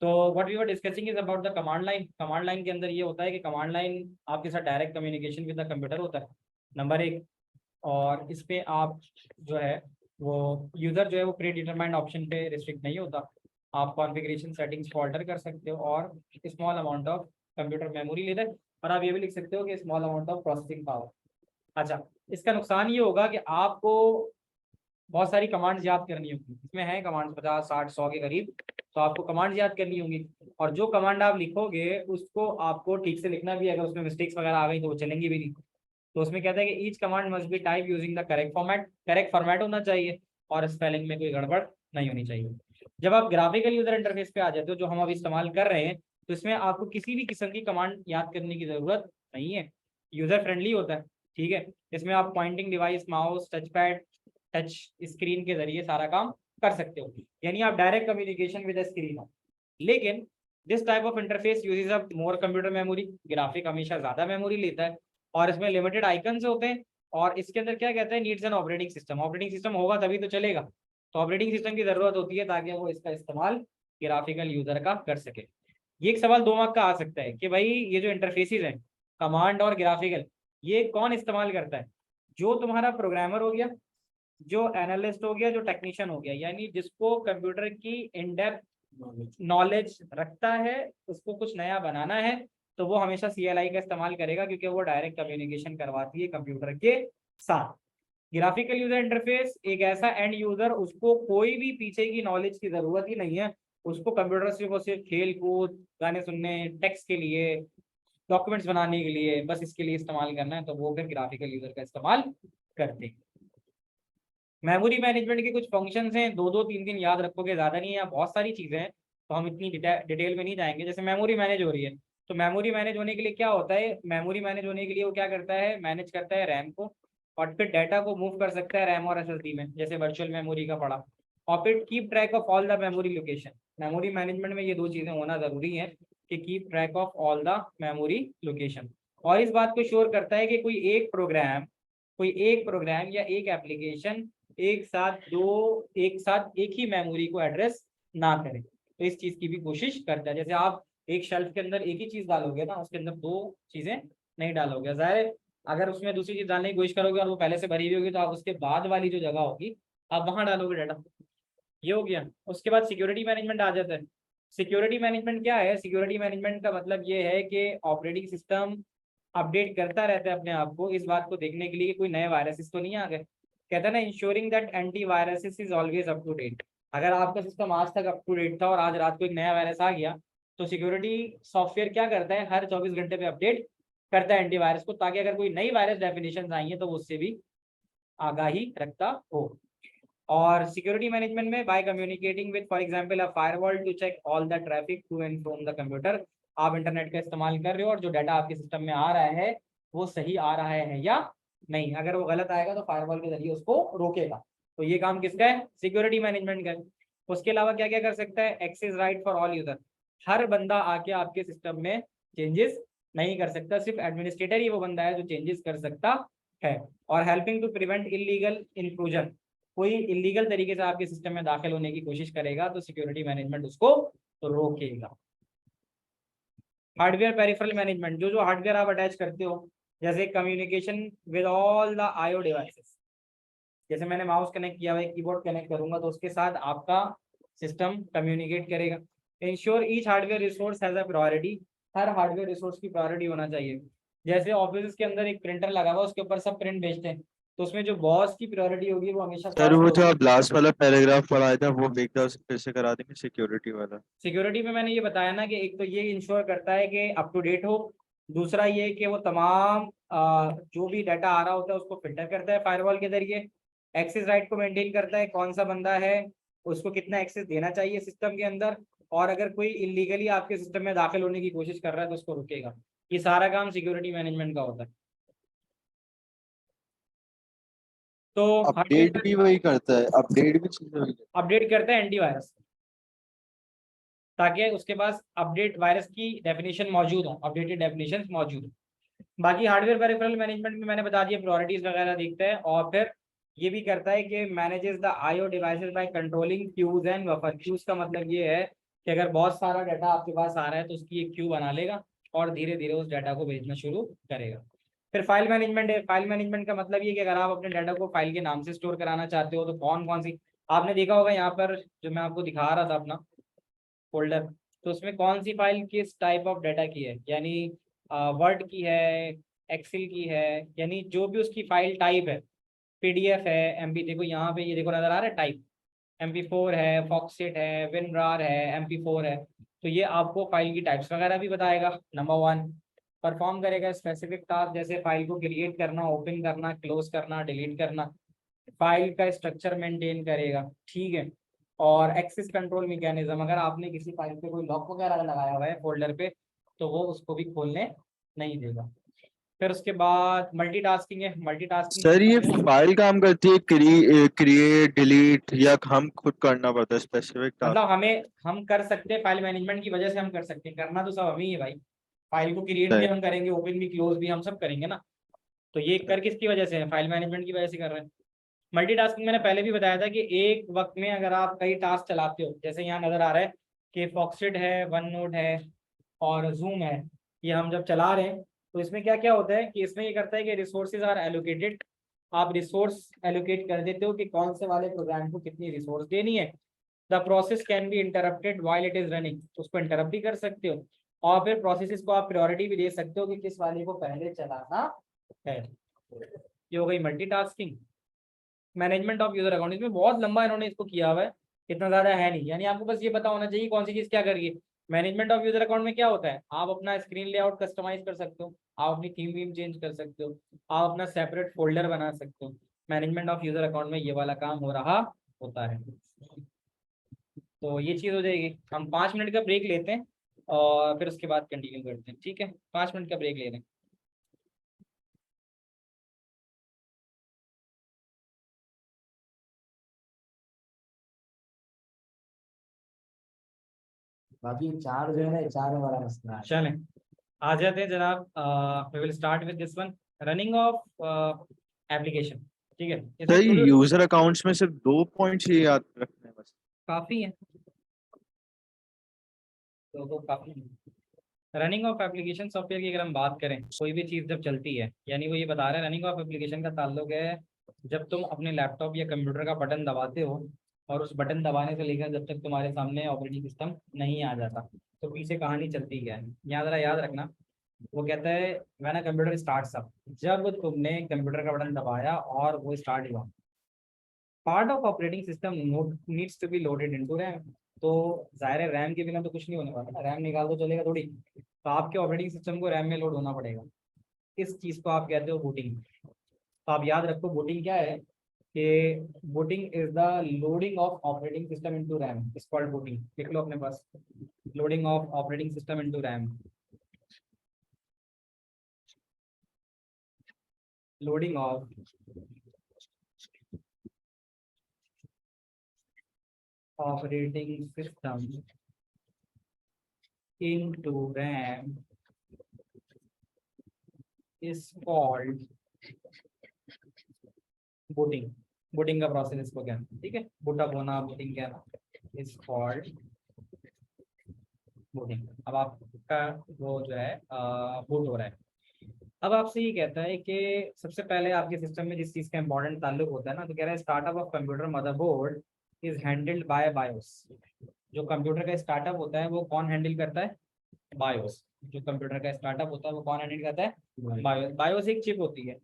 तो what we were discussing is about the command line. Command line के अंदर ये होता है कि कमांड लाइन आपके साथ direct communication with the computer होता है, नंबर एक। और इस पे आप जो है वो यूज़र जो है वो प्री डिटरमाइंड ऑप्शन पे रिस्ट्रिक्ट नहीं होता। आप कॉन्फ़िगरेशन सेटिंग्स को ऑल्टर कर सकते हो और small amount of computer memory लेते हैं। और आप ये भी लिख सकते हो कि small amount of processing power. अच्छा, इसका नुकसान ये होगा कि आपको बहुत सारी कमांड्स याद करनी होगी। इसमें है कमांड्स 50 60 100 के करीब, तो आपको कमांड्स याद करनी होंगी। और जो कमांड आप लिखोगे उसको आपको ठीक से लिखना भी है, अगर उसमें मिस्टेक्स वगैरह आ गई तो वो चलेंगी भी नहीं। तो उसमें कहता है कि each command must be type using the correct format. Correct format होना चाहिए और स्पेलिंग में कोई गड़बड़ नहीं होनी चाहिए। जब आप ग्राफिकल यूजर इंटरफेस पे आ जाते हो, जो हम अभी इस्तेमाल कर रहे हैं, तो इसमें आपको किसी भी किस्म की कमांड याद करने की जरूरत नहीं है। यूजर फ्रेंडली होता है, ठीक है। इसमें आप pointing device, mouse, touch pad, touch screen के जरिए सारा काम कर सकते हो, यानी आप डायरेक्ट कम्युनिकेशन विद स्क्रीन हो। लेकिन this type of interface uses up more computer memory. Graphic हमेशा ज्यादा मेमोरी लेता है और इसमें लिमिटेड आइकन्स होते हैं। और इसके अंदर क्या कहते हैं, needs an operating system. Operating system होगा तभी तो चलेगा। तो ऑपरेटिंग सिस्टम की जरूरत होती है ताकि वो इसका इस्तेमाल ग्राफिकल यूजर का कर सके। ये एक सवाल 2 मार्क का आ सकता है कि भाई ये जो इंटरफेसेस हैं, कमांड और ग्राफिकल, ये कौन इस्तेमाल करता है? जो तुम्हारा प्रोग्रामर हो गया, जो एनालिस्ट हो गया, जो टेक्नीशियन हो गया, यानी जिसको कंप्यूटर की इन डेप्थ नॉलेज रखता है, उसको कुछ नया बनाना है, तो वो हमेशा CLI का इस्तेमाल करेगा, क्योंकि वो डायरेक्ट कम्युनिकेशन करवाती है कंप्यूटर के साथ। ग्राफिकल यूजर इंटरफेस एक ऐसा एंड यूजर, उसको कोई भी पीछे की नॉलेज की जरूरत ही नहीं है। उसको कंप्यूटर सिर्फ और सिर्फ खेल कूद, गाने सुनने, टेक्स्ट के लिए, डॉक्यूमेंट्स बनाने के लिए, बस इसके लिए इस्तेमाल करना है, तो वो फिर ग्राफिकल यूजर का इस्तेमाल करते हैं। मेमोरी मैनेजमेंट के कुछ फंक्शंस हैं, 2 2 3 3 याद रखोगे, ज्यादा नहीं है, यहाँ बहुत सारी चीजें हैं, तो हम इतनी डिटेल में नहीं जाएंगे। जैसे मेमोरी मैनेज हो रही है, तो मेमोरी मैनेज होने के लिए क्या होता है, मेमोरी मैनेज होने के लिए वो क्या करता है, मैनेज करता है रैम को, और फिर डाटा को मूव कर सकता है रैम और SSD में, जैसे वर्चुअल मेमोरी का पड़ा। और फिर keep track of all the memory location. Memory management में ये 2 चीजें होना जरूरी है कि keep track of all the memory location. और इस बात को श्योर करता है कि कोई एक प्रोग्राम या एक एप्लीकेशन एक साथ एक ही मेमोरी को एड्रेस ना करें। तो इस चीज की भी कोशिश करता है। जैसे आप एक शेल्फ के अंदर एक ही चीज डालोगे ना, उसके अंदर 2 चीजें नहीं डालोगे, जाहिर है अगर उसमें दूसरी चीज डालने की कोशिश करोगे और वो पहले से भरी हुई होगी, तो आप उसके बाद वाली जो जगह होगी आप वहां डालोगे डाटा। ये हो गया। उसके बाद सिक्योरिटी मैनेजमेंट आ जाता है। सिक्योरिटी मैनेजमेंट क्या है? सिक्योरिटी मैनेजमेंट का मतलब ये है कि ऑपरेटिंग सिस्टम अपडेट करता रहता है अपने आप को, इस बात को देखने के लिए कि कोई नए वायरसेस तो नहीं आ गए। कहता है ना, ensuring that anti viruses is always up to date. अगर आपका सिस्टम आज तक अप टू डेट था और आज रात को एक नया वायरस आ गया, तो सिक्योरिटी सॉफ्टवेयर क्या करता है, हर 24 घंटे पे अपडेट करता है एंटीवायरस को, ताकि अगर कोई नई वायरस डेफिनेशन आई है तो वो उससे भी आगाही रखता हो। और सिक्योरिटी मैनेजमेंट में by communicating with for example a firewall to check all the traffic to and from the computer. आप इंटरनेट का इस्तेमाल कर रहे हो और जो डाटा आपके सिस्टम में आ रहा है वो सही आ रहा है या नहीं। अगर वो गलत आएगा तो फायरवॉल के जरिए उसको रोकेगा। तो ये काम किसका है? सिक्योरिटी मैनेजमेंट का है। उसके अलावा क्या क्या कर सकता है? Access right for all user. हर बंदा आके आपके सिस्टम में चेंजेस नहीं कर सकता, सिर्फ एडमिनिस्ट्रेटर ही वो बंदा है जो चेंजेस कर सकता है। और helping to prevent illegal intrusion. कोई इलीगल तरीके से आपके सिस्टम में दाखिल होने की कोशिश करेगा तो सिक्योरिटी मैनेजमेंट उसको रोकेगा। हार्डवेयर पेरिफेरल मैनेजमेंट, जो जो हार्डवेयर आप अटैच करते हो, जैसे communication with all the IO devices. जैसे मैंने माउस कनेक्ट किया हुआ है, कीबोर्ड कनेक्ट करूंगा तो उसके साथ आपका सिस्टम कम्युनिकेट करेगा। Ensure each hardware resource has a priority. Her hardware resource की प्रायोरिटी होना चाहिए। जैसे ऑफिस के अंदर एक प्रिंटर लगा हुआ, उसके ऊपर सब प्रिंट भेजते हैं, तो उसमें जो बॉस की प्रायोरिटी होगी वो हमेशा सर फर्स्ट वो जो होगी। आप लास्ट वाला पैराग्राफ पढ़ाया था वो एक बार फिर से करा देंगे, सिक्योरिटी वाला। सिक्योरिटी में मैंने ये बताया ना कि एक तो ये इंश्योर करता है कि अप टू डेट हो। दूसरा ये कि वो तमाम जो भी डाटा आ रहा होता है उसको फिल्टर करता है फायरवॉल के जरिए। एक्सेस राइट को मेंटेन करता है, कौन सा बंदा है उसको कितना एक्सेस देना चाहिए सिस्टम के अंदर, और अगर कोई इलीगली आपके सिस्टम में दाखिल होने की कोशिश कर रहा है तो उसको रुकेगा। ये सारा काम सिक्योरिटी मैनेजमेंट का होता है। तो अपडेट भी वही करता है, अपडेट भी चीजें वही करता अपडेट करता है एंटीवायरस, ताकि उसके पास अपडेट वायरस की डेफिनेशन मौजूद हो, अपडेटेड डेफिनेशन मौजूद हो। बाकी हार्डवेयर पेरिफेरल मैनेजमेंट में मैंने बता दिया, प्रायोरिटीज वगैरह देखता है। और फिर ये भी करता है कि manages the IO devices by controlling queues and buffer. Queues का मतलब ये है कि अगर बहुत सारा डाटा आपके पास आ रहा है तो उसकी एक क्यू बना लेगा और धीरे धीरे उस डाटा को भेजना शुरू करेगा। फिर फाइल मैनेजमेंट है। फाइल मैनेजमेंट का मतलब ये कि अगर आप अपने डाटा को फाइल के नाम से स्टोर कराना चाहते हो तो कौन कौन सी, आपने देखा होगा यहाँ पर जो मैं आपको दिखा रहा था अपना फोल्डर, तो उसमें कौन सी फाइल किस टाइप ऑफ डाटा की है, यानी वर्ड की है, एक्सेल की है, यानी जो भी उसकी फाइल टाइप है, पीडीएफ है, एमपी, देखो यहाँ पे ये देखो नजर आ रहा है टाइप, MP4 है, फॉक्सेट है, विनरार है, MP4 है। तो ये आपको फाइल की टाइप्स वगैरह भी बताएगा। नंबर 1 परफॉर्म करेगा स्पेसिफिक टास्क, जैसे फाइल को क्रिएट करना, ओपन करना, क्लोज करना, डिलीट करना, फाइल का स्ट्रक्चर मेंटेन करेगा, ठीक है। और एक्सेस कंट्रोल मैकेनिज्म, अगर आपने किसी फाइल पे कोई लॉक वगैरह लगाया हुआ है फोल्डर पे तो वो उसको भी खोलने नहीं देगा। फिर उसके बाद मल्टीटास्किंग है। मल्टीटास्किंग सर ये फाइल काम करती है क्रिएट डिलीट, या हम खुद करना पड़ता है स्पेसिफिक टास्क? मतलब हम कर सकते हैं, फाइल मैनेजमेंट की वजह से हम कर सकते हैं, करना तो सब हम ही है भाई। फाइल को क्रिएट भी सही। हम करेंगे, ओपन भी, क्लोज भी हम सब करेंगे ना। तो ये कर किसकी वजह से है, फाइल मैनेजमेंट की वजह से कर रहे हैं। मल्टीटास्किंग मैंने पहले भी बताया था कि एक वक्त में अगर आप कई टास्क चलाते हो, जैसे यहाँ नजर आ रहा है कि फॉक्सटेड है, वन नोट है और जूम है, ये हम जब चला रहे हैं तो इसमें क्या क्या होता है कि इसमें ये करता है कि रिसोर्सेज आर एलोकेटेड, आप रिसोर्स एलोकेट कर देते हो कि कौन से वाले प्रोग्राम को कितनी रिसोर्स देनी है। The process can be interrupted while it is running, उसको इंटरप्ट भी कर सकते हो और फिर प्रोसेसेस को आप प्रायोरिटी भी दे सकते हो कि किस वाले को पहले चलाना है। ये हो गई multitasking. Management of user account, इसमें बहुत लंबा इन्होंने इसको किया हुआ है, इतना ज्यादा है नहीं, यानी आपको बस ये पता होना चाहिए कौन सी चीज क्या करिए। मैनेजमेंट ऑफ यूजर अकाउंट में क्या होता है, आप अपना स्क्रीन लेआउट कस्टमाइज कर सकते हो, आप अपनी थीम वीम चेंज कर सकते हो, आप अपना सेपरेट फोल्डर बना सकते हो। मैनेजमेंट ऑफ यूजर अकाउंट में ये वाला काम हो रहा होता है। तो ये चीज हो जाएगी। हम 5 मिनट का ब्रेक लेते हैं और फिर उसके बाद कंटिन्यू करते हैं, ठीक है। 5 मिनट का ब्रेक ले लें। बाकी चार जो है ना, चार वाला मसला है। चलें, आ जाते हैं जनाब। We will start with this one, running of application, ठीक है। इसमें सर छोटे यूजर अकाउंट्स में सिर्फ 2 पॉइंट्स ही याद रखने हैं बस? काफी है, तो काफी है। रनिंग ऑफ एप्लीकेशन सॉफ्टवेयर की अगर हम बात करें, कोई भी चीज़ जब चलती है, यानी वो ये बता रहे हैं रनिंग ऑफ एप्लीकेशन का ताल्लुक है जब तुम अपने लैपटॉप या कंप्यूटर का बटन दबाते हो और उस बटन दबाने से लेकर जब तक तुम्हारे सामने ऑपरेटिंग सिस्टम नहीं आ जाता, तो पीछे कहानी चलती क्या है, यहाँ जरा याद रखना। वो कहता है when a computer starts up, जब तुमने कंप्यूटर का बटन दबाया और वो स्टार्ट हुआ, part of operating system needs to be loaded into RAM. तो जाहिर है रैम के बिना तो कुछ नहीं होने वाला, रैम निकाल दो चलेगा थोड़ी, तो आपके ऑपरेटिंग सिस्टम को रैम में लोड होना पड़ेगा। इस चीज़ को आप कहते हो बूटिंग। तो आप याद रखो बूटिंग क्या है, कि booting is the loading of operating system into RAM, is called booting. लिख लो अपने पास, loading of operating system into RAM, loading of operating system into RAM is called booting. Booting का प्रोसेस इसको क्या, ठीक है, बूटअप होना, बूटिंग क्या इज कॉल्ड बूटिंग। अब आपका वो जो है बूट हो रहा है। अब आपसे ये कहता है कि सबसे पहले आपके सिस्टम में जिस चीज़ का इंपॉर्टेंट ताल्लुक होता है ना, तो कह रहा है startup of computer motherboard is handled by BIOS. जो कंप्यूटर का स्टार्टअप होता है वो कौन हैंडल करता है, बायोस। जो कंप्यूटर का स्टार्टअप होता है वो कौन हैंडल करता है, बायोस। बायोस एक चिप होती है,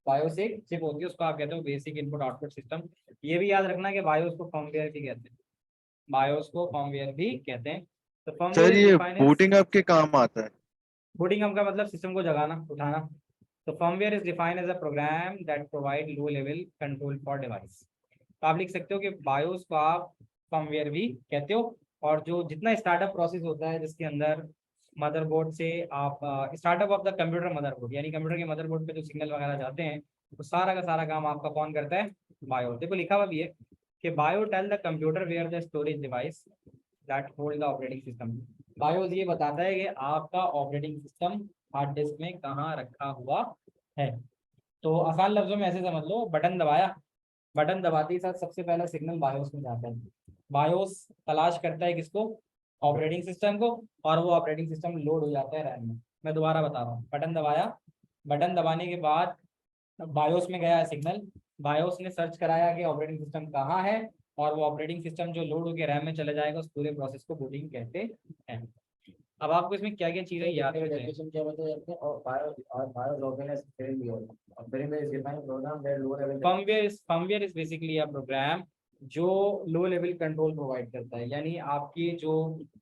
बायोस एक चिप होती है, उसको आप कहते हो बेसिक इनपुट आउटपुट सिस्टम। ये भी याद रखना कि बायोस को फर्मवेयर भी कहते हैं, बायोस को फर्मवेयर भी कहते हैं। तो फर्मवेयर सर इज ये डिफाइंड एज, बूटिंग अप के काम आता है? बूटिंग अप का मतलब सिस्टम को जगाना, उठाना। तो firmware is defined as a program that provide low level control for device. तो आप लिख सकते हो कि बायोस को आप फर्मवेयर भी कहते हो। और जो जितना स्टार्टअप प्रोसेस होता है जिसके अंदर मदरबोर्ड से आप startup of the computer motherboard, यानी कंप्यूटर के मदरबोर्ड पे जो सिग्नल वगैरह जाते हैं तो सारा का सारा काम आपका कौन करता है, बायो। देखो लिखा हुआ भी है कि bio tell the computer where the storage device that hold the operating system. BIOS ये बताता है कि आपका ऑपरेटिंग सिस्टम हार्ड डिस्क में कहाँ रखा हुआ है। तो आसान लफ्जों में ऐसे समझ लो, बटन दबाया, बटन दबाते ही साथ सबसे पहला सिग्नल बायोस में जाता है। बायोस तलाश करता है किसको, ऑपरेटिंग सिस्टम को, और वो ऑपरेटिंग सिस्टम लोड हो जाता है रैम में। मैं दोबारा बता रहा हूँ, बटन दबाया, बटन दबाने के बाद बायोस में गया सिग्नल, बायोस ने सर्च कराया कि ऑपरेटिंग सिस्टम कहाँ है, और वो ऑपरेटिंग सिस्टम जो लोड होकर रैम में चले जाएगा, उस पूरे प्रोसेस को बूटिंग कहते हैं। अब आपको इसमें क्या क्या चीजें याद रखनी है। डेफिनेशन क्या बताया आपने? और बायो ऑर्गेनाइज फ्रेम और frame is defined program that low level firmware is basically a program जो लो लेवल कंट्रोल प्रोवाइड करता है, यानी आपकी जो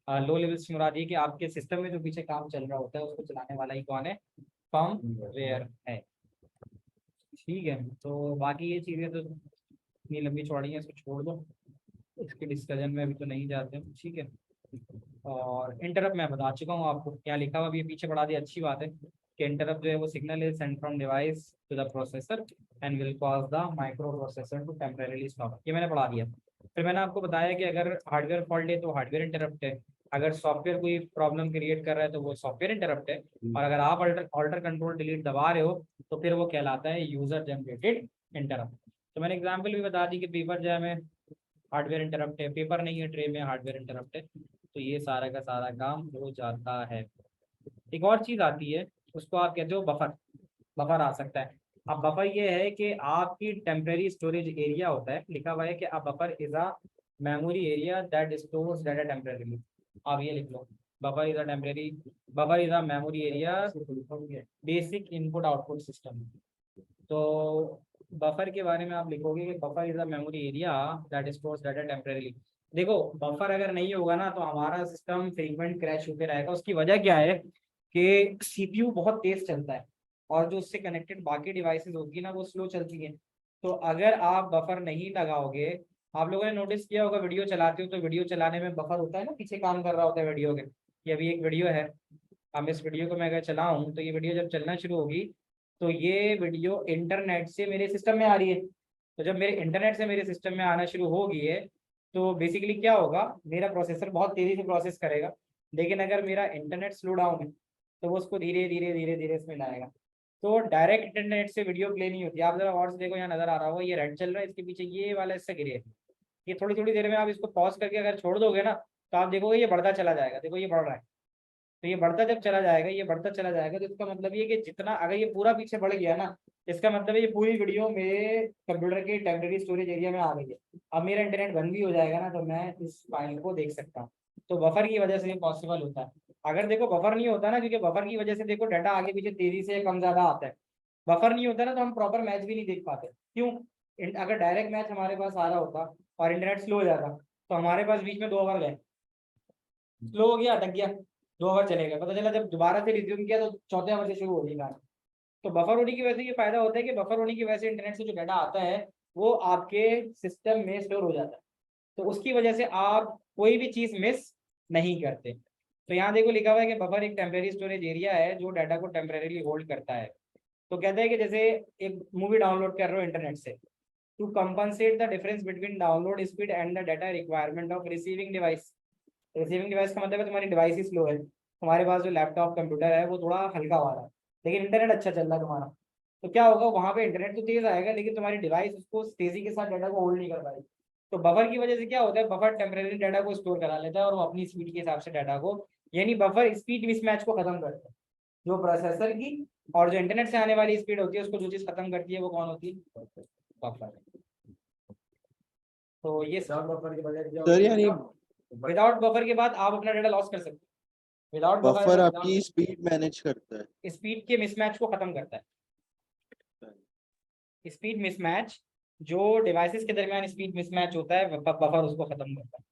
लो लेवल से मुराद ये कि आपके सिस्टम में जो पीछे काम चल रहा होता है उसको चलाने वाला ही कौन है, फर्मवेयर है। ठीक है, तो बाकी ये चीजें तो इतनी लंबी चौड़ी है, इसको छोड़ दो, इसके डिस्कशन में अभी तो नहीं जाते हैं। ठीक है, और इंटरप्ट मैं बता चुका हूँ आपको, क्या लिखा हुआ अभी पीछे पढ़ा दिया, अच्छी बात है कि इंटरप्ट जो है वो signal is send from device to the processor and will cause the micro processor to temporarily stop, ये मैंने पढ़ा दिया। फिर मैंने आपको बताया कि अगर हार्डवेयर फॉल्ट है तो हार्डवेयर इंटरप्ट है, अगर सॉफ्टवेयर कोई प्रॉब्लम क्रिएट कर रहा है तो वो सॉफ्टवेयर इंटरप्ट है, और अगर आप ऑल्टर कंट्रोल डिलीट दबा रहे हो तो फिर वो कहलाता है यूजर जनरेटेड इंटरप्ट। तो मैंने एग्जाम्पल भी बता दी कि पेपर जैम है, हार्डवेयर इंटरप्ट है, पेपर नहीं है ट्रे में, हार्डवेयर इंटरप्ट है, तो ये सारा का सारा काम हो जाता है। एक और चीज आती है, उसको आप कहते हो बफर, बफर आ सकता है। अब बफर ये है कि आपकी टेम्परेरी स्टोरेज एरिया होता है, लिखा हुआ है कि a buffer is a memory area that stores data temporarily, आप ये लिख लो, buffer is a temporary, buffer is a memory area basic input output system. तो बफर के बारे में आप लिखोगे कि buffer is a memory area that stores data temporarily. देखो बफर अगर नहीं होगा ना तो हमारा सिस्टम फ्रीक्वेंट क्रैश होकर रहेगा। उसकी वजह क्या है कि सीपीयू बहुत तेज चलता है और जो उससे कनेक्टेड बाकी डिवाइसेस होगी ना वो स्लो चलती है। तो अगर आप बफर नहीं लगाओगे, आप लोगों ने नोटिस किया होगा वीडियो चलाते हो तो वीडियो चलाने में बफर होता है ना, पीछे काम कर रहा होता है वीडियो के। ये अभी एक वीडियो है, अब इस वीडियो को मैं अगर चलाऊं तो ये वीडियो जब चलना शुरू होगी तो ये वीडियो इंटरनेट से मेरे सिस्टम में आ रही है। तो जब मेरे इंटरनेट से मेरे सिस्टम में आना शुरू हो गई है तो बेसिकली क्या होगा, मेरा प्रोसेसर बहुत तेजी से प्रोसेस करेगा, लेकिन अगर मेरा इंटरनेट स्लो डाउन है तो वो उसको धीरे धीरे धीरे धीरे इसमें लाएगा। तो डायरेक्ट इंटरनेट से वीडियो प्ले नहीं होती। आप जरा और से देखो, यहाँ नजर आ रहा होगा ये रेड चल रहा है, इसके पीछे ये वाला इससे गिरे है। ये थोड़ी थोड़ी देर में आप इसको पॉज करके अगर छोड़ दोगे ना तो आप देखोगे ये बढ़ता चला जाएगा, देखो ये बढ़ रहा है। तो ये बढ़ता जब चला जाएगा, ये बढ़ता चला जाएगा, तो इसका मतलब ये कि जितना अगर ये पूरा पीछे बढ़ गया ना, इसका मतलब है ये पूरी वीडियो मेरे कंप्यूटर के टेम्परेरी स्टोरेज एरिया में आ गई है। अब मेरा इंटरनेट बंद भी हो जाएगा ना तो मैं इस फाइल को देख सकता हूँ। तो बफर की वजह से ये पॉसिबल होता है। अगर देखो बफर नहीं होता ना, क्योंकि बफर की वजह से देखो डाटा आगे पीछे तेजी से कम ज्यादा आता है। बफर नहीं होता ना तो हम प्रॉपर मैच भी नहीं देख पाते। क्यों? अगर डायरेक्ट मैच हमारे पास आ रहा होता और इंटरनेट स्लो हो जाता तो हमारे पास बीच में 2 ओवर गए, स्लो हो गया, अटक गया, 2 ओवर चले गए, पता चला जब दोबारा से रिज्यूम किया तो चौथे ओवर से शुरू हो गई गाना। तो बफर होने की वजह से ये फायदा होता है कि बफर होने की वजह से इंटरनेट से जो डाटा आता है वो आपके सिस्टम में स्टोर हो जाता है, तो उसकी वजह से आप कोई भी चीज मिस नहीं करते। तो यहाँ देखो लिखा हुआ है कि बफर एक टेम्परेरी स्टोरेज एरिया है जो डाटा को टेम्परेरीली होल्ड करता है। तो कहते हैं कि जैसे एक मूवी डाउनलोड कर रहे हो इंटरनेट से, to compensate the difference between download speed and the data requirement of receiving device. Receiving device का मतलब है तुम्हारी डिवाइस ही स्लो है, तुम्हारे पास जो लैपटॉप कंप्यूटर है वो थोड़ा हल्का वाला है, लेकिन इंटरनेट अच्छा चल रहा है तुम्हारा। तो क्या होगा, वहां पे इंटरनेट तो तेज आएगा लेकिन तुम्हारी डिवाइस उसको तेजी के साथ डाटा को होल्ड नहीं कर पाएगी। तो बफर की वजह से क्या होता है, बफर टेम्परेरी डाटा को स्टोर करा लेता है और वो अपनी स्पीड के हिसाब से डाटा को, यानी बफर स्पीड मिसमैच को खत्म करता है। जो प्रोसेसर की और जो इंटरनेट से आने वाली स्पीड होती है उसको जो चीज खत्म करती है वो कौन होती है, बफर। तो ये बफर के बजाय सर यानी विदाउट बफर के बाद आप अपना डाटा लॉस कर सकते हो। विदाउट बफर आपकी स्पीड मैनेज करता है, स्पीड के मिसमैच को खत्म करता है। स्पीड मिसमैच जो डिवाइसेस के दरमियान स्पीड मिसमैच होता है बफर उसको खत्म करता है।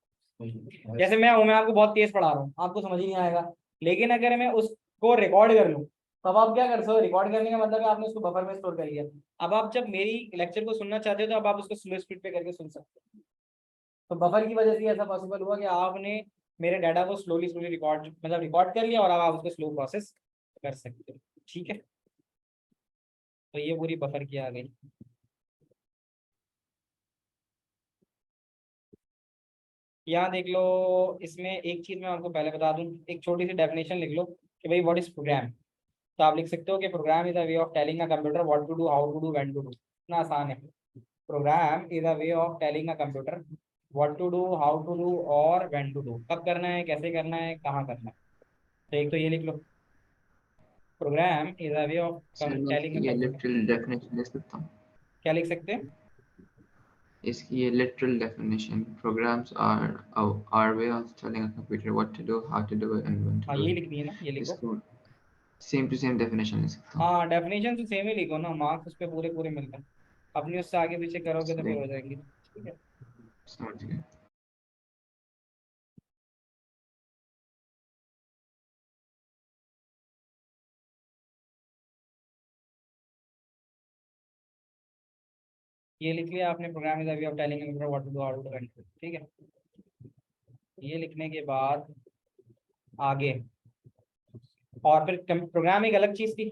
जैसे मैं आपको बहुत तेज पढ़ा रहा हूँ, आपको समझ ही नहीं आएगा, लेकिन अगर मैं उसको रिकॉर्ड कर लूँ तब आप क्या कर सकते हो, रिकॉर्ड करने का मतलब है आपने उसको बफर में स्टोर कर लिया। अब आप जब मेरी लेक्चर को सुनना चाहते हो तो अब आप उसको स्लो स्पीड पे करके सुन सकते हो। तो बफर की वजह से ऐसा पॉसिबल हुआ कि आपने मेरे डाटा को स्लोली स्लोली रिकॉर्ड मतलब रिकॉर्ड कर लिया और अब आप उसको स्लो प्रोसेस कर सकते हो। ठीक है, तो ये पूरी बफर की आ गई। यहाँ देख लो, इसमें एक चीज मैं आपको पहले बता दूं, एक छोटी सी डेफिनेशन लिख लो कि भाई व्हाट इज प्रोग्राम। तो आप लिख सकते हो कि program is a way of telling a computer what to do, how to do, when to do. इतना आसान है। Program is a way of telling a computer what to do, how to do और when to do, कब करना है, कैसे करना है, कहाँ करना है। तो एक तो ये लिख लो, program is a way of sir मैं टेलिंग इसकी अ ये कंप्यूटर। लिटरल डेफिनेशन दे सकता हूँ? क्या लिख सकते हैं? इसकी ये literal definition, programs are ways of telling a computer what to do, how to do and when हाँ टू ये डू। लिखनी है ना, ये लिखो। इसको सेम टू सेम डेफिनेशन ले सकता हूँ? हाँ डेफिनेशन तो सेम ही लिखो ना, मार्क्स उस पर पूरे पूरे मिलते हैं। अपनी उससे आगे पीछे करोगे तो फिर हो जाएंगे, ठीक है। समझ गए। ये लिख लिया आपने, program is a way of telling a computer what to do, how to do, ठीक है। ये लिखने के बाद आगे, और फिर प्रोग्राम एक अलग चीज थी,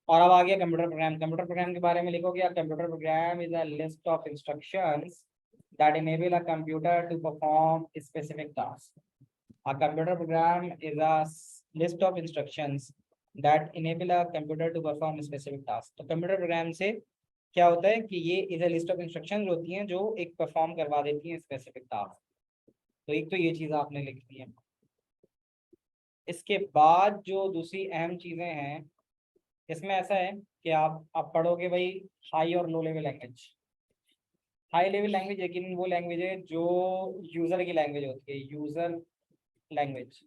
और अब आ गया कंप्यूटर प्रोग्राम। कंप्यूटर प्रोग्राम के बारे में लिखोगे, computer program is a list of instructions that enable a computer to perform a specific task. A computer program is a list of instructions that enable a computer to perform a specific task. तो computer program से क्या होता है कि ये is a list of instructions होती हैं जो एक परफॉर्म करवा देती हैं स्पेसिफिक टास्क। तो एक तो ये चीज आपने लिख दी है। इसके बाद जो दूसरी अहम चीजें हैं, इसमें ऐसा है कि आप पढ़ोगे भाई हाई और low level language. High level language यकीन वो लैंग्वेज है जो यूजर की लैंग्वेज होती है, यूजर लैंग्वेज।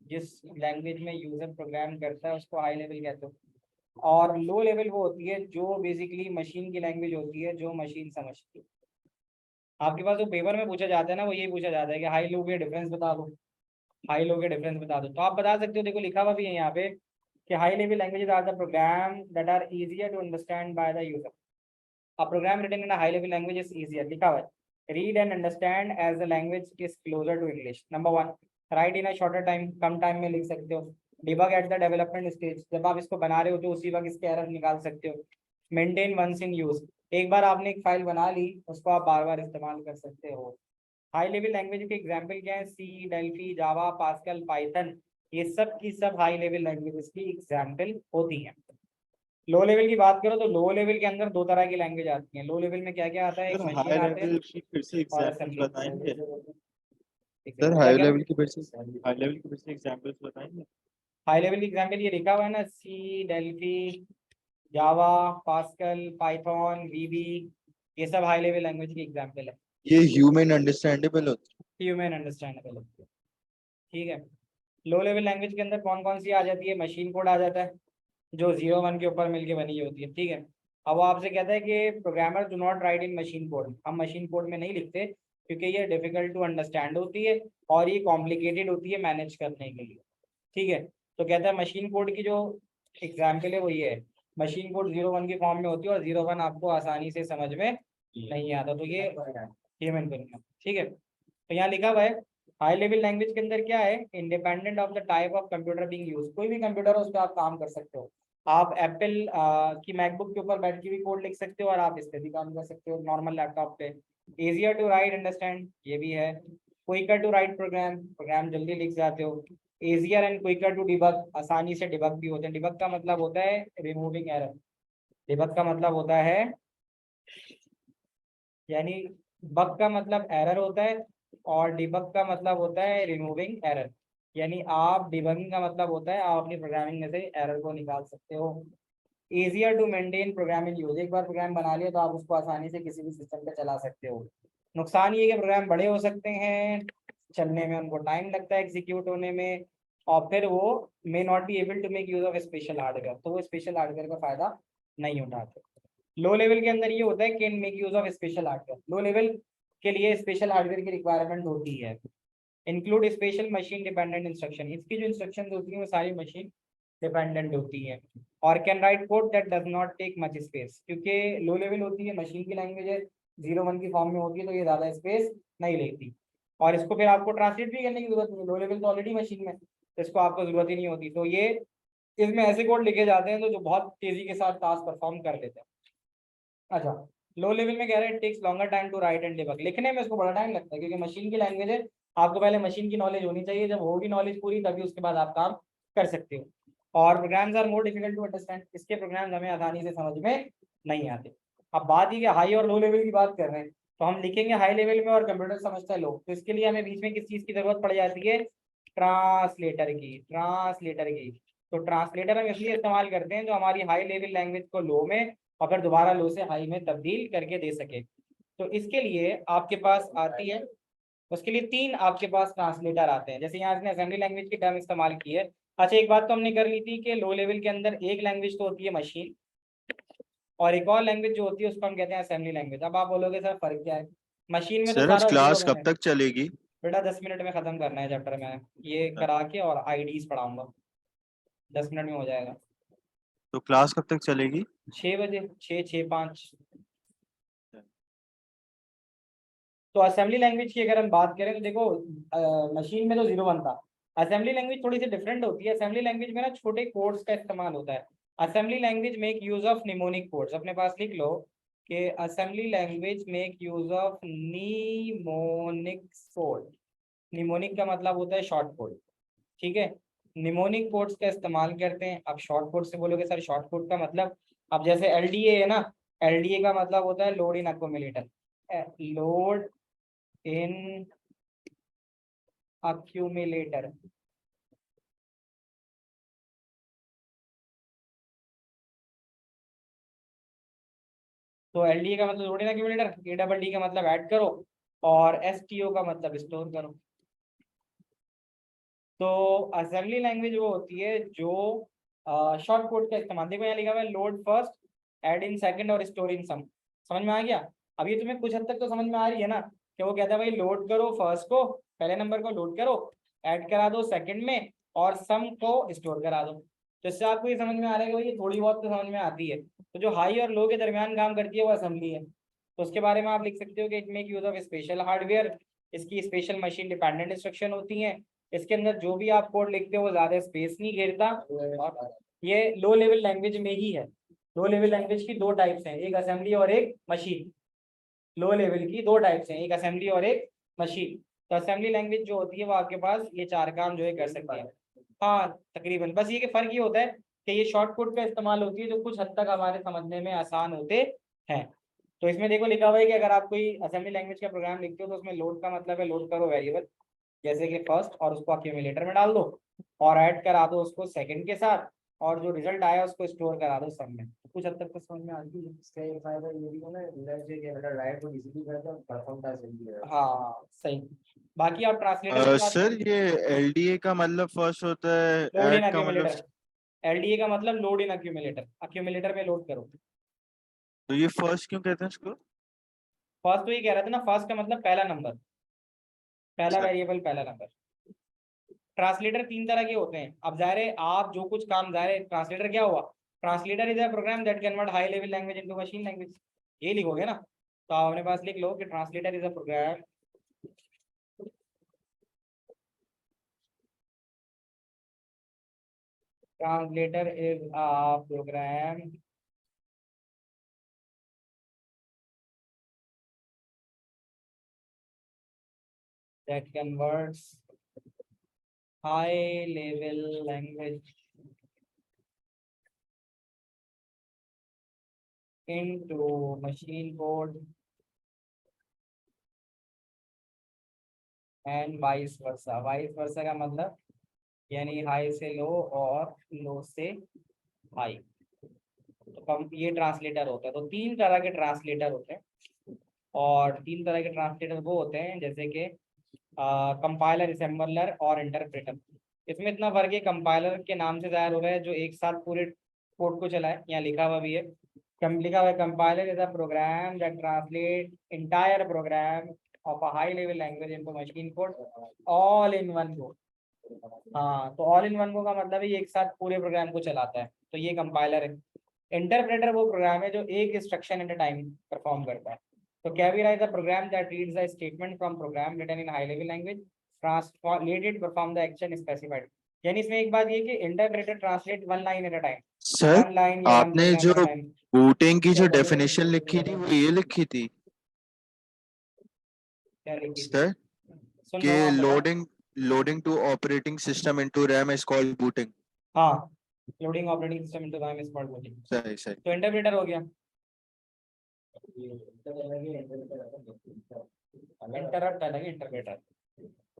जिस लैंग्वेज में यूजर प्रोग्राम करता है उसको हाई लेवल कहते हो। और लो लेवल वो होती है जो बेसिकली मशीन की लैंग्वेज होती है, जो मशीन समझती है। आपके पास जो पेपर में पूछा जाता है ना, वो यही पूछा जाता है कि हाई लो के डिफरेंस बता दो, हाई लो के डिफरेंस बता दो। तो आप बता सकते हो, देखो लिखा हुआ भी है यहाँ पे कि high level languages are the program that are easier to understand by the user. A program written in a high level language is easier. लिखा हुआ है read and understand as the language is closer to English. Number 1, write in a shorter time, come time में लिख सकते हो। Debug at the development stage, जब आप इसको बना रहे हो तो उसी वक्त इसके एरर निकाल सकते हो। Maintain once in use, एक बार आपने एक फाइल बना ली उसको आप बार बार इस्तेमाल कर सकते हो। हाई लेवल लैंग्वेज के एग्जाम्पल क्या है? सी, डेल्फी, जावा, पास्कल, पाइथन, ये सब की सब हाई लेवल लैंग्वेजेस की एग्जाम्पल होती हैं। लो लेवल की बात करो तो लो लेवल के अंदर दो तरह की लैंग्वेज आती हैं। लो लेवल में क्या क्या आता है? एक सर मशीन हाई आते लेवल हैं की फिर से और एग्जांपल्स असेंबली। बताएंगे? क्या सर हाई क्या? लेवल की फिर से एग्जांपल्स बताएंगे? हाई लेवल की एग्जाम्पल ये लिखा हुआ है ना, सी, डेल्फी, जावा, पास्कल, पाइथन, वीबी, ये सब हाई लेवल लैंग्वेज की एग्जाम्पल है। ये ह्यूमन अंडरस्टैंडेबल होती ह्यूमन अंडरस्टैंडेबल होती है, ठीक है। लो लेवल लैंग्वेज के अंदर कौन कौन सी आ जाती है? मशीन कोड आ जाता है जो 0 1 के ऊपर मिलके बनी होती है, ठीक है। अब वो आपसे कहता है कि programmer do not right in machine code. हम मशीन कोड में नहीं लिखते क्योंकि ये डिफिकल्ट टू अंडरस्टैंड होती है और ये कॉम्प्लिकेटेड होती है मैनेज करने के लिए, ठीक है। तो कहता है मशीन कोड की जो एग्जाम्पल है वो ये है, मशीन कोड 0 1 के फॉर्म में होती है और 0 1 आपको आसानी से समझ में नहीं आता, तो ये ह्यूमन करेगा, ठीक है। तो यहाँ लिखा हुआ है हाई लेवल लैंग्वेज के अंदर क्या है? Independent of the type of computer being use, कोई भी कंप्यूटर हो उस पर आप काम कर सकते हो। आप एप्पल की मैकबुक के ऊपर बैठ के भी कोड लिख सकते हो और आप इस पे भी काम कर सकते हो नॉर्मल लैपटॉप पे। इजियर टू राइट अंडरस्टैंड, ये भी है। Quicker to write program, program जल्दी लिख जाते हो। Easier and quicker to debug, आसानी से डिबग भी होते हैं। डिबग का मतलब होता है रिमूविंग एरर। डिबग का मतलब होता है, यानी बग का मतलब एरर होता है और डिबग का मतलब होता है रिमूविंग एरर। यानी आप डिबगिंग का मतलब होता है आप अपनी प्रोग्रामिंग में से एरर को निकाल सकते हो। easier to maintain programming use, एक बार प्रोग्राम बना लिया तो आप उसको आसानी से किसी भी सिस्टम पे चला सकते हो। नुकसान ये है कि प्रोग्राम बड़े हो सकते हैं, चलने में उनको टाइम लगता है एग्जीक्यूट होने में, और फिर वो may not be able to make use of special hardware, तो वो स्पेशल हार्डवेयर का फायदा नहीं उठाते। लो लेवल के अंदर ये होता है can make use of special hardware, low level के लिए स्पेशल हार्डवेयर की रिक्वायरमेंट होती है। Include special machine dependent instruction, इसकी जो इंस्ट्रक्शन होती है वो सारी मशीन डिपेंडेंट होती है। और can write code that does not take much space, क्योंकि लो लेवल होती है, मशीन की लैंग्वेज है, 0 1 की फॉर्म में होती है, तो ये ज़्यादा स्पेस नहीं लेती। और इसको फिर आपको ट्रांसलेट भी करने की जरूरत नहीं, लो लेवल तो ऑलरेडी मशीन में, तो इसको आपको जरूरत ही नहीं होती। तो ये इसमें ऐसे कोड लिखे जाते हैं तो जो बहुत तेजी के साथ टास्क परफॉर्म कर लेते हैं। अच्छा, लो लेवल में कह रहे हैं takes longer time to write and debug, लिखने में इसको बड़ा टाइम लगता है क्योंकि मशीन की लैंग्वेज है। आपको पहले मशीन की नॉलेज होनी चाहिए, जब होगी नॉलेज पूरी तभी उसके बाद आप काम कर सकते हो। और programs are more difficult to understand, इसके प्रोग्राम्स हमें आसानी से समझ में नहीं आते। अब बात ये कि हाई और लो लेवल की बात कर रहे हैं, तो हम लिखेंगे हाई लेवल में और कंप्यूटर समझता है लो, तो इसके लिए हमें बीच में किस चीज की जरूरत पड़ जाती है, ट्रांसलेटर की। तो ट्रांसलेटर हम इसलिए इस्तेमाल करते हैं जो हमारी हाई लेवल लैंग्वेज को लो में और फिर दोबारा लो से हाई में तब्दील करके दे सके। तो इसके लिए आपके पास आती है, उसके लिए 3 आपके पास ट्रांसलेटर आते हैं। जैसे यहाँ इसने असेंबली लैंग्वेज की टर्म इस्तेमाल की है। अच्छा, एक बात तो हमने कर ली थी कि लो लेवल के अंदर एक लैंग्वेज तो होती है मशीन, और एक और लैंग्वेज जो होती है उसको हम कहते हैं असेंबली लैंग्वेज। अब आप बोलोगे सर फर्क क्या है, मशीन में तो सर आज सारा जीरो क्लास में कब है। तक चलेगी? बेटा 10 मिनट में खत्म करना है चैप्टर में, ये करा के और आईडीज पढ़ाऊंगा, 10 मिनट में हो जाएगा। तो क्लास कब तक चलेगी? 6 बजे, 6:05। तो असेंबली लैंग्वेज की अगर हम बात करें तो देखो, मशीन में तो 0 1 था। असेंबली लैंग्वेज थोड़ी सी डिफरेंट होती है। असेंबली लैंग्वेज में ना छोटे कोड्स का इस्तेमाल होता है। Assembly language make use of mnemonic codes, अपने पास लिख लो कि assembly language make use of mnemonic code. Mnemonic का मतलब होता है शॉर्ट कोड, ठीक है। निमोनिक कोड्स का इस्तेमाल करते हैं। अब शॉर्ट कोड से बोलोगे सर शॉर्ट कोड का मतलब, अब जैसे एलडीए है ना, एलडीए का मतलब होता है load in accumulator, load in accumulator. तो एलडीए का मतलब load in accumulator, A double D का मतलब ऐड करो, और एसटीओ का मतलब स्टोर करो। तो असेंबली लैंग्वेज वो होती है जो शॉर्ट कोड का इस्तेमाल, देखो यहाँ लिखा हुआ है load first, add in second और स्टोर इन सम। समझ में आ गया? अब ये तुम्हें कुछ हद तक तो समझ में आ रही है ना, कि वो कहता है भाई लोड करो फर्स्ट को, पहले नंबर को लोड करो, ऐड करा दो सेकंड में, और सम को स्टोर करा दो। तो इससे आपको ये समझ में आ रहा है कि ये थोड़ी बहुत तो समझ में आती है। तो जो हाई और लो के दरमियान काम करती है वो असेंबली है। तो उसके बारे में आप लिख सकते हो कि it make use of special hardware, इसकी स्पेशल मशीन डिपेंडेंट इंस्ट्रक्शन होती हैं, इसके अंदर जो भी आप कोड लिखते हो वो ज्यादा स्पेस नहीं घेरता, और ये लो लेवल लैंग्वेज में ही है। लो लेवल लैंग्वेज की 2 टाइप्स हैं, एक असेंबली और एक मशीन। लो लेवल की 2 टाइप्स हैं, एक असेंबली और एक मशीन। तो असेंबली लैंग्वेज जो होती है वो आपके पास ये 4 काम जो है कर सकती है। हाँ तकरीबन, बस ये कि फर्क ये होता है कि ये शॉर्ट कोड का इस्तेमाल होती है जो कुछ हद तक हमारे समझने में आसान होते हैं। तो इसमें देखो लिखा हुआ है कि अगर आप कोई असेंबली लैंग्वेज का प्रोग्राम लिखते हो तो उसमें लोड का मतलब है लोड करो वेरिएबल, जैसे कि फर्स्ट, और उसको अक्यूमुलेटर में डाल दो, और ऐड करा दो उसको सेकंड के साथ, और जो रिजल्ट आया उसको स्टोर करा दो सब में। कुछ हद तक तो समझ में आती है। इसका एक फायदा ये भी है ना, लेट्स से कि मतलब राइट को इजीली करता है और परफॉर्म का इजीली करता है। हाँ सही। बाकी आप ट्रांसलेटर की बात सर करें, ये एलडीए का मतलब फर्स्ट होता है, लोड इन ऐड का मतलब, अक्यूमुलेटर। एलडीए का मतलब लोड इन अक्यूमुलेटर, अक्यूमुलेटर में लोड करो। तो ये फर्स्ट क्यों कहते हैं इसको? फर्स्ट तो ये कह रहा था ना, फर्स्ट का मतलब पहला नंबर, पहला अच्छा, वेरिएबल, पहला नंबर। ट्रांसलेटर 3 तरह के होते हैं। अब ज़ाहिर है आप जो कुछ काम, ज़ाहिर है ट्रांसलेटर क्या हुआ, translator is a program that convert high level language into machine language, ये लिखोगे ना। तो आप अपने पास लिख लो कि translator is a program translator is a program that converts high level language into machine code and vice versa। vice versa का मतलब यानी हाई से लो और लो से हाई। तो कम ये ट्रांसलेटर होता है। तो 3 तरह के ट्रांसलेटर होते हैं, और 3 तरह के ट्रांसलेटर वो होते हैं जैसे कि कंपाइलर, असेंबलर और इंटरप्रेटर। इसमें इतना फर्क है, कंपाइलर के नाम से जाहिर हो रहा है जो एक साथ पूरे कोड को चलाए, यहाँ लिखा हुआ भी है, लिखा हुआ है compiler is a program that translate entire program of a high level language into machine code all in one go. हाँ, तो ऑल इन वन गो का मतलब है ये एक साथ पूरे प्रोग्राम को चलाता है, तो ये कंपाइलर है। इंटरप्रेटर वो प्रोग्राम है जो एक instruction at a time perform करता है। तो कैविरा is a program that reads the statement from program written in high level language, translated perform the action specified. यानी इसमें एक बात ये कि interpreter translate one line at a time, sir one line या वन आपने प्रोग्राम जो at a time. Booting की जो डेफिनेशन लिखी थी वो ये लिखी थी क्या लिखी थी? सर सुन कि रहा हूँ, आप बताओ। Loading to operating system into RAM is called booting. हाँ, loading operating system into RAM is called booting. सही सही। तो इंटरप्रेटर हो गया। इंटरप्ट अलग है, इंटरप्रेटर।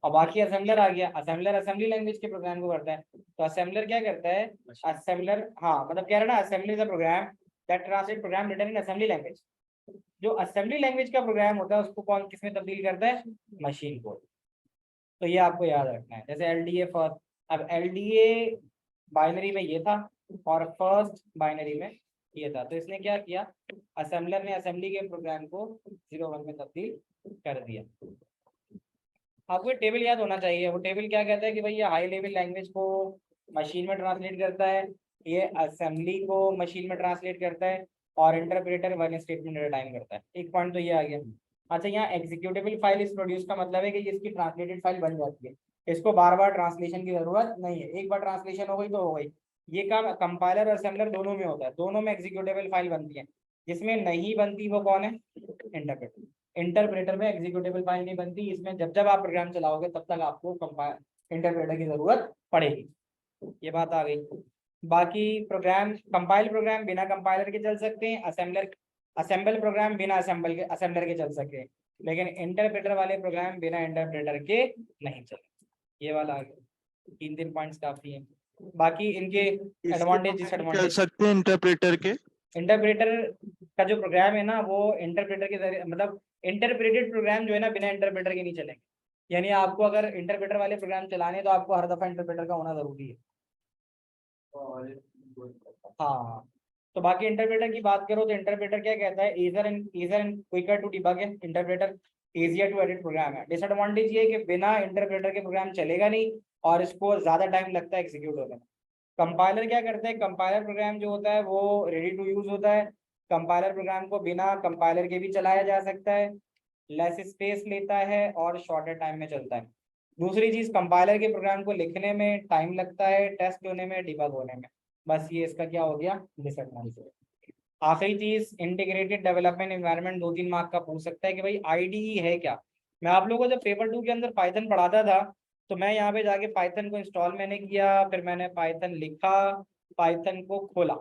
और बाकी असेंबलर आ गया। असेंबलर असेंबली लैंग्वेज के प्रोग्राम को करता है। तो असेंबलर क्या करता है? असेंबलर, हाँ मतलब कह रहा है ना, assembly is a program that translate program written in assembly language. जो असेंबली लैंग्वेज का प्रोग्राम होता है उसको कौन किस में तब्दील करता है? Machine code. तो ये आपको याद रखना है। जैसे LDA फर्स्ट, अब LDA बाइनरी में ये था और फर्स्ट बाइनरी में ये था। तो इसने क्या किया? असेंबलर ने असेंबली के प्रोग्राम को 0 1 में तब्दील कर दिया। आपको ये टेबल याद होना चाहिए। वो टेबल क्या कहता है कि भाई ये हाई लेवल लैंग्वेज को मशीन में ट्रांसलेट करता है, ये असेंबली को मशीन में ट्रांसलेट करता है, और interpreter one statement at a time करता है। एक पॉइंट तो ये आ गया। अच्छा, यहाँ एग्जीक्यूटेबल फाइल इस प्रोड्यूस का मतलब है कि ये इसकी ट्रांसलेटेड फाइल बन जाती है। इसको बार बार ट्रांसलेशन की जरूरत नहीं है, एक बार ट्रांसलेशन हो गई तो हो गई। ये काम कंपाइलर और असेंबलर दोनों में होता है, दोनों में एग्जीक्यूटेबल फाइल बनती है। जिसमें नहीं बनती वो कौन है? इंटरप्रेटर। इंटरप्रेटर में एग्जीक्यूटेबल फाइल नहीं बनती। इसमें जब जब आप प्रोग्राम चलाओगे तब तक आपको इंटरप्रेटर की जरूरत पड़ेगी। ये बात आ गई। बाकी प्रोग्राम, कंपाइल प्रोग्राम बिना कंपाइलर के चल सकते हैं, असेंबल प्रोग्राम बिना असेंबलर के चल सकते हैं, लेकिन इंटरप्रेटर वाले प्रोग्राम बिना इंटरप्रेटर के नहीं चलते। ये वाला आ गया। 3 पॉइंट्स काफी हैं। बाकी इनके एडवांटेज चल डिसएडवांटेज। सकते हैं इंटरप्रेटर के। इंटरप्रेटर का जो प्रोग्राम है ना वो इंटरप्रेटर के जरिए, मतलब इंटरप्रेटेड प्रोग्राम जो है ना बिना इंटरप्रेटर के नहीं चलेंगे। यानी आपको अगर इंटरप्रेटर वाले प्रोग्राम चलाने तो आपको हर दफा इंटरप्रेटर का होना जरूरी है। हाँ, तो बाकी इंटरप्रेटर की बात करो तो इंटरप्रेटर क्या कहता है? Easier and quicker to debug है। Interpreter easier to edit program है। डिसएडवांटेज ये है कि बिना इंटरप्रेटर के प्रोग्राम चलेगा नहीं और इसको ज्यादा टाइम लगता है एग्जीक्यूट होने में। कंपाइलर क्या करता है? कंपाइलर प्रोग्राम जो होता है वो रेडी टू यूज होता है। कंपाइलर प्रोग्राम को बिना कंपाइलर के भी चलाया जा सकता है, लेस स्पेस लेता है और शॉर्टर टाइम में चलता है। दूसरी चीज, कंपाइलर के प्रोग्राम को लिखने में टाइम लगता है, टेस्ट होने में, डिबग होने में। बस ये इसका क्या हो गया? डिसएडवांटेज। आखिरी चीज, इंटीग्रेटेड डेवलपमेंट एनवायरनमेंट 2 3 मार्क का पूछ सकता है कि भाई IDE है क्या। मैं आप लोगों को जब पेपर 2 के अंदर पाइथन पढ़ाता था तो मैं यहाँ पे जाके पाइथन को इंस्टॉल मैंने किया, फिर मैंने पाइथन लिखा, पाइथन को खोला।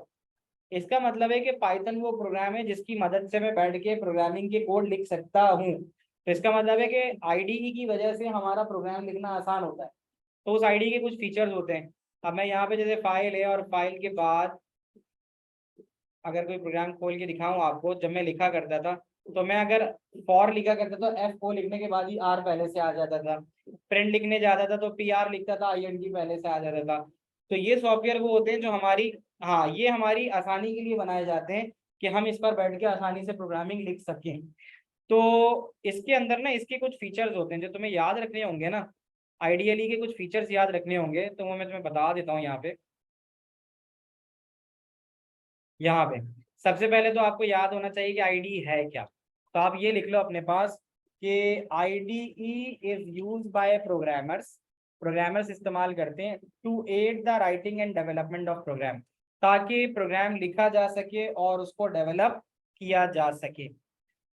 इसका मतलब है कि पाइथन वो प्रोग्राम है जिसकी मदद से मैं बैठ के प्रोग्रामिंग के कोड लिख सकता हूँ। तो इसका मतलब है कि IDE की वजह से हमारा प्रोग्राम लिखना आसान होता है। तो उस IDE के कुछ फीचर्स होते हैं। अब मैं यहाँ पे जैसे फाइल है और फाइल के बाद अगर कोई प्रोग्राम खोल के दिखाऊं आपको, जब मैं लिखा करता था तो मैं अगर फॉर लिखा करता तो FO लिखने के बाद ही R पहले से आ जाता था। प्रिंट लिखने जाता था तो PR लिखता था, INT पहले से आ जाता था। तो ये सॉफ्टवेयर वो होते हैं जो हमारी, हाँ ये हमारी आसानी के लिए बनाए जाते हैं कि हम इस पर बैठ के आसानी से प्रोग्रामिंग लिख सकें। तो इसके अंदर ना इसके कुछ फीचर्स होते हैं जो तुम्हें याद रखने होंगे ना, आइडियली के कुछ फीचर्स याद रखने होंगे, तो वो मैं तुम्हें बता देता हूँ यहाँ पे। यहाँ पे सबसे पहले तो आपको याद होना चाहिए कि IDE है क्या। तो आप ये लिख लो अपने पास कि IDE is use by programmers. Programmers इस्तेमाल करते हैं to aid the writing and development of program, ताकि प्रोग्राम लिखा जा सके और उसको डेवलप किया जा सके।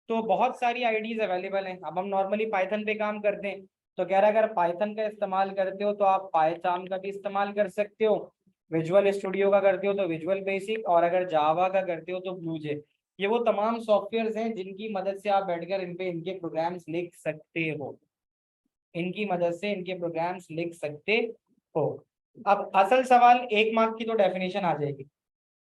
तो बहुत सारी IDEs अवेलेबल हैं। अब हम नॉर्मली पाइथन पे काम करते हैं तो कह रहा है अगर पाइथन का इस्तेमाल करते हो तो आप पाइथन का भी इस्तेमाल कर सकते हो, विजुअल स्टूडियो का करते हो तो विजुअल बेसिक, और अगर जावा का करते हो तो ब्लूजे। ये वो तमाम सॉफ्टवेयर्स हैं जिनकी मदद से आप बैठकर इन पे इनके प्रोग्राम्स लिख सकते हो, इनकी मदद से इनके प्रोग्राम्स लिख सकते हो। अब असल सवाल 1 मार्क की तो डेफिनेशन आ जाएगी।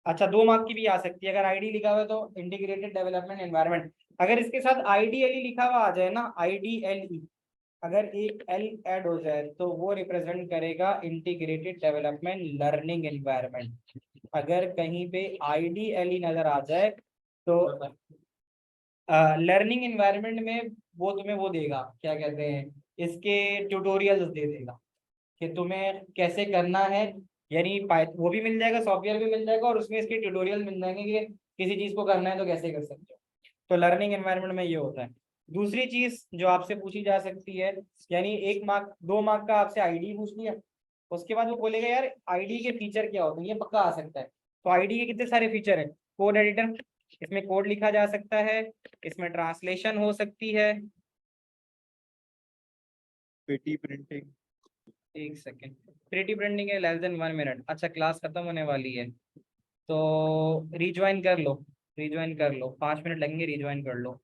अच्छा, 2 मार्क की भी आ सकती है। अगर IDE लिखा हुआ है तो इंटीग्रेटेड डेवलपमेंट एनवायरनमेंट, अगर इसके साथ IDLE लिखा हुआ आ जाए ना, IDLE, अगर एक L ऐड हो जाए तो वो रिप्रेजेंट करेगा इंटीग्रेटेड डेवलपमेंट लर्निंग एनवायरनमेंट। अगर कहीं पे IDLE नजर आ जाए तो लर्निंग एनवायरनमेंट में वो तुम्हें वो देगा, क्या कहते हैं, इसके ट्यूटोरियल्स दे देगा कि तुम्हें कैसे करना है। यानी वो भी मिल जाएगा, सॉफ्टवेयर भी मिल जाएगा और उसमें इसके ट्यूटोरियल मिल जाएंगे कि किसी चीज को करना है तो कैसे कर सकते हो। तो लर्निंग एनवायरनमेंट में ये होता है। दूसरी चीज जो आपसे पूछी जा सकती है, यानी 1 मार्क 2 मार्क का आपसे IDE पूछ लिया, उसके बाद वो बोलेगा यार IDE के फीचर क्या होते हैं, ये पक्का आ सकता है। तो IDE के कितने सारे फीचर है? कोड एडिटर, इसमें कोड लिखा जा सकता है, इसमें ट्रांसलेशन हो सकती है। पेटी प्रिंटिंग। एक सेकेंड, प्रीटी प्रिंटिंग है लेस देन 1 मिनट। अच्छा, क्लास खत्म होने वाली है तो रिज्वाइन कर लो, रिज्वाइन कर लो, 5 मिनट लगेंगे, रिज्वाइन कर लो।